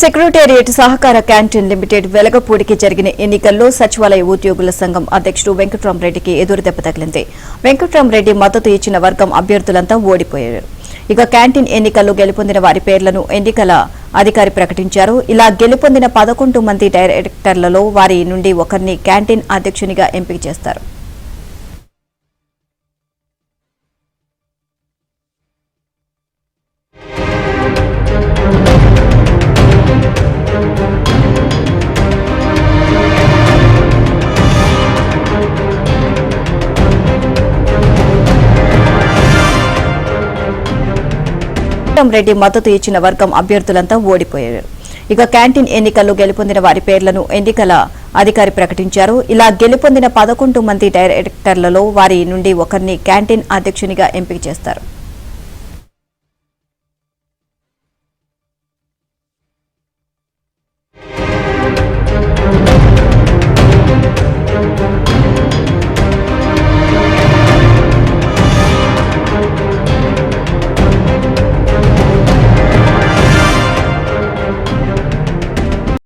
Secretariat సహకార canteen limited వెలగపూడికి జరిగిన ఎన్నికల్లో సచివాలయ ఉద్యోగుల సంఘం అధ్యక్షుడు వెంకట్రామరెడ్డికి ఎదురుదెబ్బ తగిలింది. వెంకట్రామరెడ్డి మద్దతు ఇచ్చిన వర్గం అభ్యర్థులంతా ఓడిపోయారు. ఇక క్యాంటీన్ ఎన్నికల్లో గెలుపొందిన వారి పేర్లను ఎన్నికల అధికారి ప్రకటించారు. ఇలా గెలుపొందిన 11 మంది డైరెక్టర్లలో వారి నుండి ఒకరిని క్యాంటీన్ అధ్యక్షునిగా ఎంపిక చేస్తారు. రెడ్డి మద్దతు ఇచ్చిన వర్గం అభ్యర్థులంతా ఓడిపోయారు. ఇక క్యాంటీన్ ఎన్నికల్లో గెలుపొందిన వారి పేర్లను ఎన్నికల అధికారి ప్రకటించారు. ఇలా గెలుపొందిన 11 మంది డైరెక్టర్లలో వారి నుండి ఒకరిని క్యాంటీన్ అధ్యక్షునిగా ఎంపిక చేస్తారు.